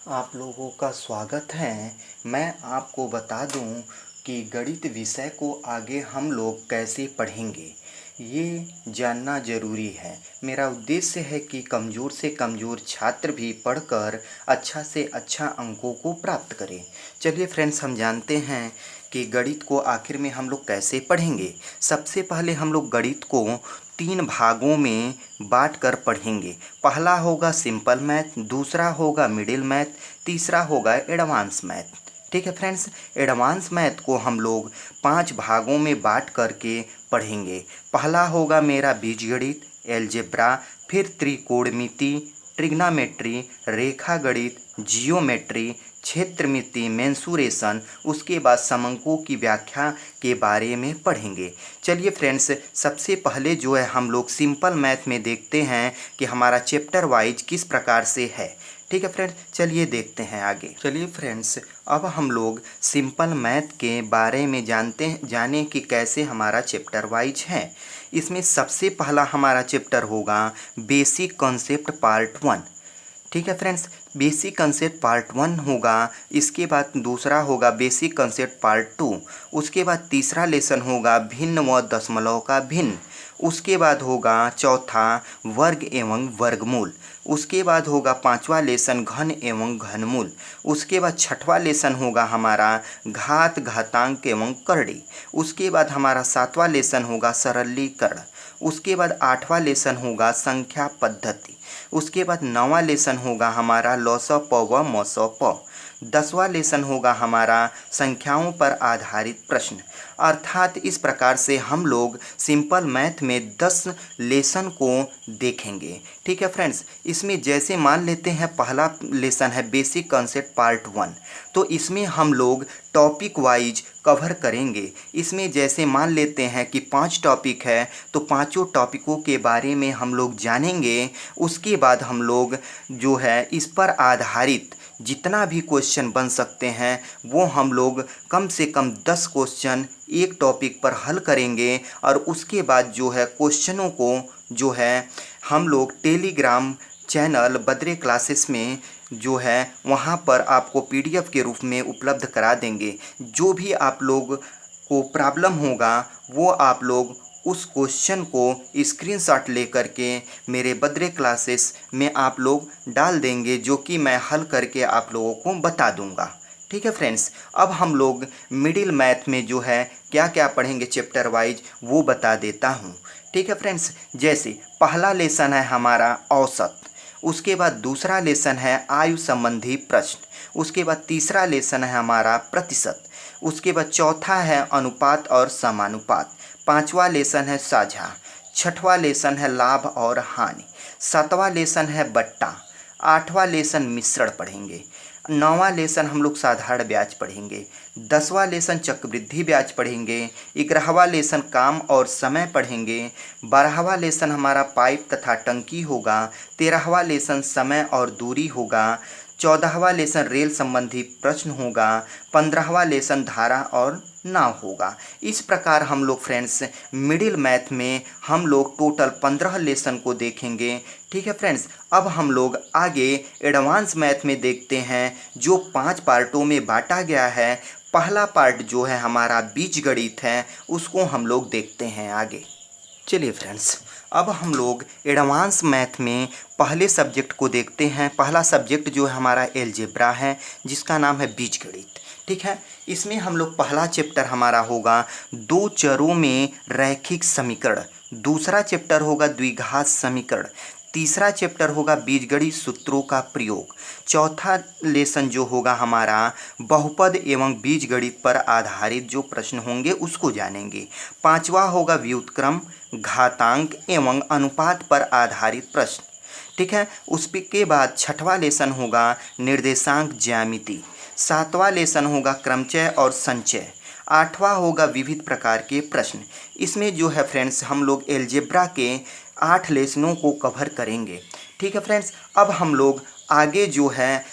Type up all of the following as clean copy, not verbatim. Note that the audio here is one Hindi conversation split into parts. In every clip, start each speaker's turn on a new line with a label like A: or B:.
A: आप लोगों का स्वागत है। मैं आपको बता दूं कि गणित विषय को आगे हम लोग कैसे पढ़ेंगे, ये जानना ज़रूरी है। मेरा उद्देश्य है कि कमज़ोर से कमज़ोर छात्र भी पढ़कर अच्छा से अच्छा अंकों को प्राप्त करें। चलिए फ्रेंड्स, हम जानते हैं कि गणित को आखिर में हम लोग कैसे पढ़ेंगे। सबसे पहले हम लोग गणित को 3 भागों में बाँट कर पढ़ेंगे। पहला होगा सिंपल मैथ, दूसरा होगा मिडिल मैथ, तीसरा होगा एडवांस मैथ। ठीक है फ्रेंड्स, एडवांस मैथ को हम लोग 5 भागों में बाँट करके पढ़ेंगे। पहला होगा मेरा बीजगणित, एलजेब्रा, फिर त्रिकोणमिति, ट्रिग्नोमेट्री, रेखा गणित, जियोमेट्री, क्षेत्रमिति, मेंसुरेशन, उसके बाद समंकों की व्याख्या के बारे में पढ़ेंगे। चलिए फ्रेंड्स, सबसे पहले जो है हम लोग सिंपल मैथ में देखते हैं कि हमारा चैप्टर वाइज किस प्रकार से है। ठीक है फ्रेंड्स, चलिए देखते हैं आगे। चलिए फ्रेंड्स, अब हम लोग सिंपल मैथ के बारे में जाने कि कैसे हमारा चैप्टर वाइज है। इसमें सबसे पहला हमारा चैप्टर होगा बेसिक कॉन्सेप्ट पार्ट 1। ठीक है फ्रेंड्स, बेसिक कंसेप्ट पार्ट 1 होगा। इसके बाद दूसरा होगा बेसिक कंसेप्ट पार्ट 2। उसके बाद तीसरा लेसन होगा भिन्न व दशमलव का भिन्न। उसके बाद होगा चौथा वर्ग एवं वर्गमूल। उसके बाद होगा पांचवा लेसन घन एवं घनमूल। उसके बाद छठवां लेसन होगा हमारा घात, घातांक एवं करड़ी। उसके बाद हमारा सातवां लेसन होगा सरलीकरण। उसके बाद आठवां लेसन होगा संख्या पद्धति। उसके बाद 9वां लेसन होगा हमारा लॉस ऑफ प व मॉस ऑफ प। 10वां लेसन होगा हमारा संख्याओं पर आधारित प्रश्न। अर्थात इस प्रकार से हम लोग सिंपल मैथ में 10 लेसन को देखेंगे। ठीक है फ्रेंड्स, इसमें जैसे मान लेते हैं पहला लेसन है बेसिक कॉन्सेप्ट पार्ट 1, तो इसमें हम लोग टॉपिक वाइज कवर करेंगे। इसमें जैसे मान लेते हैं कि 5 टॉपिक है, तो पांचों टॉपिकों के बारे में हम लोग जानेंगे। उसके बाद हम लोग जो है इस पर आधारित जितना भी क्वेश्चन बन सकते हैं वो हम लोग कम से कम 10 क्वेश्चन एक टॉपिक पर हल करेंगे। और उसके बाद जो है क्वेश्चनों को जो है हम लोग टेलीग्राम चैनल बद्रे क्लासेस में जो है वहाँ पर आपको पीडीएफ के रूप में उपलब्ध करा देंगे। जो भी आप लोग को प्रॉब्लम होगा वो आप लोग उस क्वेश्चन को स्क्रीनशॉट लेकर के मेरे बद्रे क्लासेस में आप लोग डाल देंगे, जो कि मैं हल करके आप लोगों को बता दूंगा। ठीक है फ्रेंड्स, अब हम लोग मिडिल मैथ में जो है क्या क्या पढ़ेंगे चैप्टर वाइज वो बता देता हूँ। ठीक है फ्रेंड्स, जैसे पहला लेसन है हमारा औसत। उसके बाद दूसरा लेसन है आयु संबंधी प्रश्न। उसके बाद तीसरा लेसन है हमारा प्रतिशत। उसके बाद चौथा है अनुपात और समानुपात। पांचवा लेसन है साझा। छठवां लेसन है लाभ और हानि। सातवां लेसन है बट्टा। आठवां लेसन मिश्रण पढ़ेंगे। 9वां लेसन हम लोग साधारण ब्याज पढ़ेंगे। 10वां लेसन चक्रवृद्धि ब्याज पढ़ेंगे। 11वां लेसन काम और समय पढ़ेंगे। 12वां लेसन हमारा पाइप तथा टंकी होगा। 13वां लेसन समय और दूरी होगा। 14वां लेसन रेल संबंधी प्रश्न होगा। 15वां लेसन धारा और नाव होगा। इस प्रकार हम लोग फ्रेंड्स मिडिल मैथ में हम लोग टोटल 15 लेसन को देखेंगे। ठीक है फ्रेंड्स, अब हम लोग आगे एडवांस मैथ में देखते हैं जो 5 पार्टों में बांटा गया है। पहला पार्ट जो है हमारा बीजगणित है, उसको हम लोग देखते हैं आगे। चलिए फ्रेंड्स, अब हम लोग एडवांस मैथ में पहले सब्जेक्ट को देखते हैं। पहला सब्जेक्ट जो है हमारा एलजेब्रा है, जिसका नाम है बीजगणित। ठीक है, इसमें हम लोग पहला चैप्टर हमारा होगा दो चरों में रैखिक समीकरण। दूसरा चैप्टर होगा द्विघात समीकरण। तीसरा चैप्टर होगा बीजगणित सूत्रों का प्रयोग। चौथा लेसन जो होगा हमारा बहुपद एवं बीजगणित पर आधारित जो प्रश्न होंगे उसको जानेंगे। पांचवा होगा व्युत्क्रम, घातांक एवं अनुपात पर आधारित प्रश्न। ठीक है, उसके बाद छठवां लेसन होगा निर्देशांक ज्यामिति। सातवां लेसन होगा क्रमचय और संचय। आठवां होगा विविध प्रकार के प्रश्न। इसमें जो है फ्रेंड्स हम लोग एलजेब्रा के 8 लेसनों को कवर करेंगे। ठीक है फ्रेंड्स, अब हम लोग आगे जो है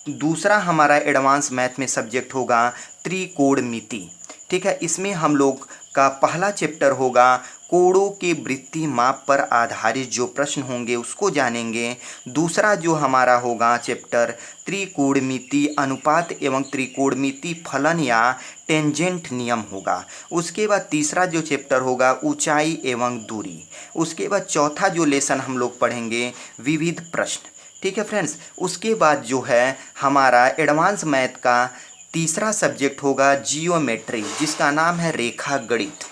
A: दूसरा हमारा एडवांस मैथ में सब्जेक्ट होगा त्रिकोणमिति। ठीक है, इसमें हम लोग का पहला चैप्टर होगा कोणों के वृत्तीय माप पर आधारित जो प्रश्न होंगे उसको जानेंगे। दूसरा जो हमारा होगा चैप्टर त्रिकोणमिति अनुपात एवं त्रिकोणमिति फलन या टेंजेंट नियम होगा। उसके बाद तीसरा जो चैप्टर होगा ऊंचाई एवं दूरी। उसके बाद चौथा जो लेसन हम लोग पढ़ेंगे विविध प्रश्न। ठीक है फ्रेंड्स, उसके बाद जो है हमारा एडवांस मैथ का तीसरा सब्जेक्ट होगा जियोमेट्री, जिसका नाम है रेखा गणित।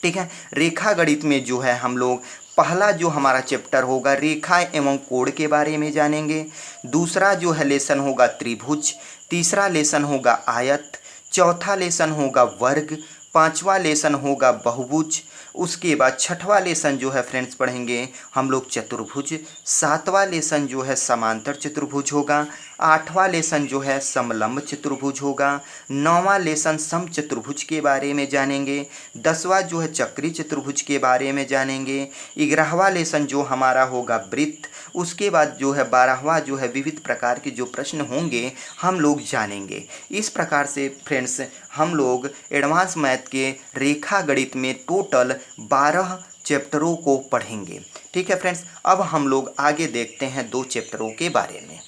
A: ठीक है, रेखा गणित में जो है हम लोग पहला जो हमारा चैप्टर होगा रेखा एवं कोण के बारे में जानेंगे। दूसरा जो है लेसन होगा त्रिभुज। तीसरा लेसन होगा आयत। चौथा लेसन होगा वर्ग। पांचवा लेसन होगा बहुभुज। उसके बाद छठवां लेसन जो है फ्रेंड्स पढ़ेंगे हम लोग चतुर्भुज। सातवां लेसन जो है समांतर चतुर्भुज होगा। आठवां लेसन जो है समलंब चतुर्भुज होगा। नौवां लेसन सम चतुर्भुज के बारे में जानेंगे। 10वां जो है चक्री चतुर्भुज के बारे में जानेंगे। 11वां लेसन जो हमारा होगा वृत्त। उसके बाद जो है 12वां जो है विविध प्रकार के जो प्रश्न होंगे हम लोग जानेंगे। इस प्रकार से फ्रेंड्स हम लोग एडवांस मैथ के रेखा गणित में टोटल 12 चैप्टरों को पढ़ेंगे। ठीक है फ्रेंड्स, अब हम लोग आगे देखते हैं 2 चैप्टरों के बारे में।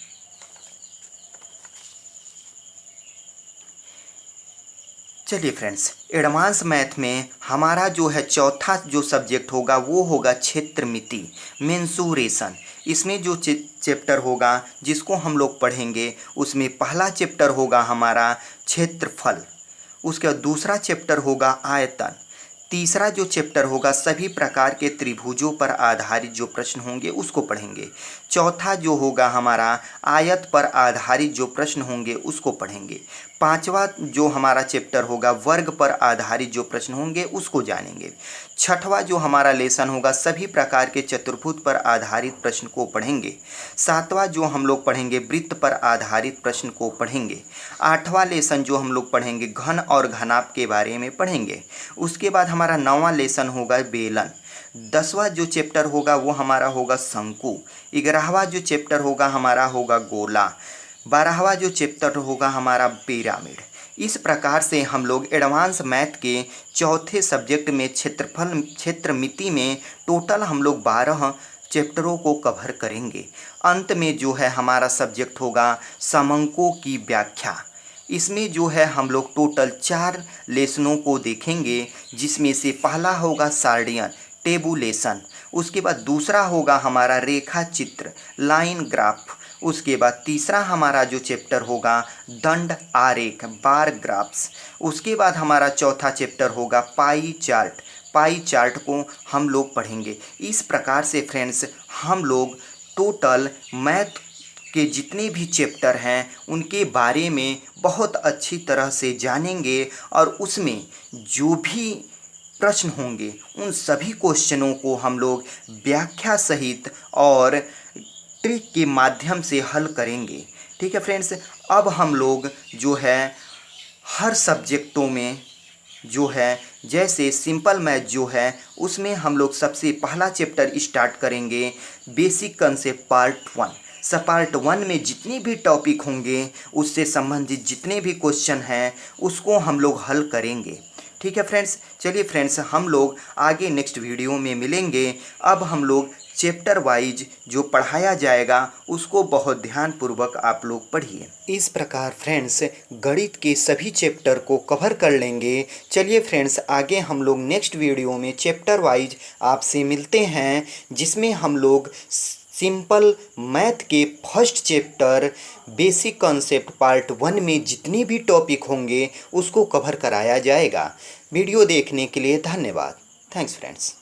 A: चलिए फ्रेंड्स, एडवांस मैथ में हमारा जो है चौथा जो सब्जेक्ट होगा वो होगा क्षेत्रमिति, मेंसुरेशन। इसमें जो चैप्टर होगा जिसको हम लोग पढ़ेंगे उसमें पहला चैप्टर होगा हमारा क्षेत्रफल। उसके बाद दूसरा चैप्टर होगा आयतन। तीसरा जो चैप्टर होगा सभी प्रकार के त्रिभुजों पर आधारित जो प्रश्न होंगे उसको पढ़ेंगे। चौथा जो होगा हमारा आयत पर आधारित जो प्रश्न होंगे उसको पढ़ेंगे। पांचवा जो हमारा चैप्टर होगा वर्ग पर आधारित जो प्रश्न होंगे उसको जानेंगे। छठवां जो हमारा लेसन होगा सभी प्रकार के चतुर्भुज पर आधारित प्रश्न को पढ़ेंगे। सातवां जो हम लोग पढ़ेंगे वृत्त पर आधारित प्रश्न को पढ़ेंगे। आठवां लेसन जो हम लोग पढ़ेंगे घन और घनाभ के बारे में पढ़ेंगे। उसके बाद हमारा 9वां लेसन होगा बेलन। 10वां जो चैप्टर होगा वो हमारा होगा शंकु। 11वां जो चैप्टर होगा हमारा होगा गोला। 12वां जो चैप्टर होगा हमारा पिरामिड। इस प्रकार से हम लोग एडवांस मैथ के चौथे सब्जेक्ट में क्षेत्रफल क्षेत्रमिति में टोटल हम लोग 12 चैप्टरों को कवर करेंगे। अंत में जो है हमारा सब्जेक्ट होगा समंकों की व्याख्या। इसमें जो है हम लोग टोटल 4 लेसनों को देखेंगे, जिसमें से पहला होगा सार्डियन टेबुलेशन। उसके बाद दूसरा होगा हमारा रेखा चित्र लाइन ग्राफ। उसके बाद तीसरा हमारा जो चैप्टर होगा दंड आरेख बार ग्राफ्स। उसके बाद हमारा चौथा चैप्टर होगा पाई चार्ट। पाई चार्ट को हम लोग पढ़ेंगे। इस प्रकार से फ्रेंड्स हम लोग टोटल मैथ के जितने भी चैप्टर हैं उनके बारे में बहुत अच्छी तरह से जानेंगे और उसमें जो भी प्रश्न होंगे उन सभी क्वेश्चनों को हम लोग व्याख्या सहित और ट्रिक के माध्यम से हल करेंगे। ठीक है फ्रेंड्स, अब हम लोग जो है हर सब्जेक्टों में जो है जैसे सिंपल मैथ जो है उसमें हम लोग सबसे पहला चैप्टर स्टार्ट करेंगे बेसिक कंसेप्ट पार्ट 1। पार्ट 1 में जितने भी टॉपिक होंगे उससे संबंधित जितने भी क्वेश्चन हैं उसको हम लोग हल करेंगे। ठीक है फ्रेंड्स, चलिए फ्रेंड्स हम लोग आगे नेक्स्ट वीडियो में मिलेंगे। अब हम लोग चैप्टर वाइज जो पढ़ाया जाएगा उसको बहुत ध्यानपूर्वक आप लोग पढ़िए। इस प्रकार फ्रेंड्स गणित के सभी चैप्टर को कवर कर लेंगे। चलिए फ्रेंड्स आगे हम लोग नेक्स्ट वीडियो में चैप्टर वाइज आपसे मिलते हैं, जिसमें हम लोग सिंपल मैथ के first chapter basic concept part 1 में जितने भी टॉपिक होंगे उसको कवर कराया जाएगा। वीडियो देखने के लिए धन्यवाद। Thanks friends.